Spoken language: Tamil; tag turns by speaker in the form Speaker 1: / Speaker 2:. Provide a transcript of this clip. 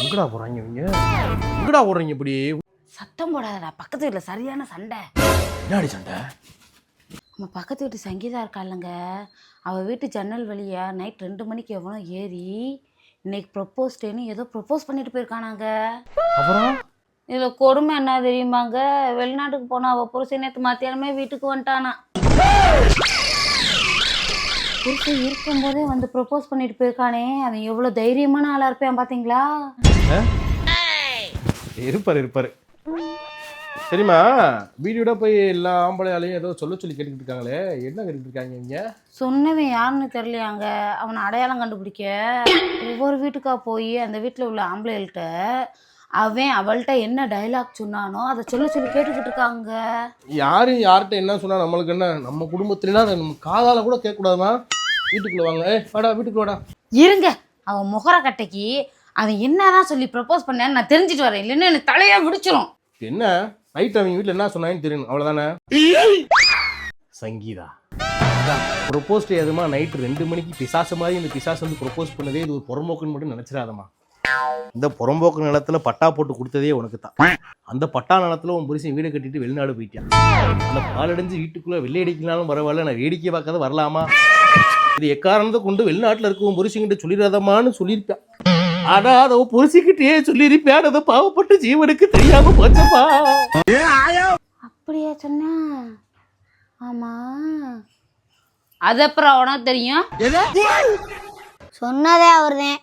Speaker 1: எங்கடா போறாங்க இவங்க? எங்கடா ஓடுறீங்க இப்படி?
Speaker 2: சத்தம் போடாதடா, பக்கத்து வீட்டில் சரியான சண்டை.
Speaker 1: என்னடி சண்டை?
Speaker 2: நம்ம பக்கத்து வீட்டு சங்கீதா இருக்காளுங்க, அவள் வீட்டு ஜன்னல் வழியா நைட் 2 மணிக்கு எவனோ ஏறி இன்னைக்கு ப்ரொப்போஸ் டேன்னு ஏதோ ப்ரொப்போஸ் பண்ணிட்டு போயிருக்கானாங்க.
Speaker 1: அப்புறம்
Speaker 2: இதில் கொடுமை என்ன தெரியுமாங்க, வெளிநாட்டுக்கு போனா அவள் புருஷன் நேற்று மத்தியானமே வீட்டுக்கு வந்துட்டானா. புருஷன் இருக்கும்போதே வந்து ப்ரொப்போஸ் பண்ணிட்டு போயிருக்கானே, அவன் எவ்வளோ தைரியமான ஆளாக இருப்பேன் பார்த்தீங்களா?
Speaker 1: இருப்பாரு. சரிம்மா, வீடியோட போய் எல்லா ஆம்பளையாலையும் ஏதோ சொல்லி கேட்டுக்கிட்டு இருக்காங்களே, என்ன கேட்டுக்கிட்டு இருக்காங்க இங்க?
Speaker 2: சொன்னவன் யாருன்னு தெரியலையாங்க, அவனை அடையாளம் கண்டுபிடிக்க ஒவ்வொரு வீட்டுக்கா போய் அந்த வீட்டில் உள்ள ஆம்பளைகள்கிட்ட அவள்கிட்ட என்ன டைலாக் சொன்னானோ அதை சொல்லி கேட்டுக்கிட்டு இருக்காங்க.
Speaker 1: யார்கிட்ட என்ன சொன்னா நம்மளுக்கு என்ன? நம்ம குடும்பத்துலாம் நம்ம காதால கூட கேட்கக்கூடாதுமா. வீட்டுக்குள்ள வாங்க, வாடா வீட்டுக்குள்ள வாடா.
Speaker 2: இருங்க, அவன் முகர கட்டைக்கு அவன் என்னதான் சொல்லி ப்ரப்போஸ் பண்ணான்னு நான் தெரிஞ்சுட்டு வரேன், இல்லைன்னா எனக்கு தலையா முடிச்சிடும்.
Speaker 1: என்ன நைட் அவங்க வீட்டில் என்ன சொன்னாங்கன்னு தெரியணும், அவ்வளோதானே? சங்கீதா ப்ரொப்போஸ் எதுமா நைட்டு 2 மணிக்கு பிசாசு மாதிரி இந்த பிசாசு வந்து ப்ரொப்போஸ் பண்ணதே இது ஒரு புறம்போக்குன்னு மட்டும் நினச்சிடாதம்மா. இந்த புறம்போக்கு நிலத்துல பட்டா போட்டு கொடுத்ததே உனக்கு தான். அந்த பட்டா நிலத்துல உன் புருஷன் வீடு கட்டிட்டு வெளிநாடு போயிட்டான். அந்த பாலடைஞ்சு வீட்டுக்குள்ள வெள்ளை அடிக்கனாலும் பரவாயில்ல, நான் வேடிக்கை பார்க்காத வரலாமா? இது எக்காரணத்தை கொண்டு வெளிநாட்டில் இருக்க உன் புருஷன்கிட்ட சொல்லிடாதமான்னு சொல்லியிருப்பேன். ஆனா அதை புருஷன்கிட்டயே சொல்லியிருப்பேன். அதை பாவப்பட்ட ஜீவனுக்கு தெரியாம போச்சப்பா.
Speaker 2: அப்படியே சொன்ன? ஆமா, அது அப்புறம் உனக்கு தெரியும்?
Speaker 3: சொன்னதே அவர்தான்.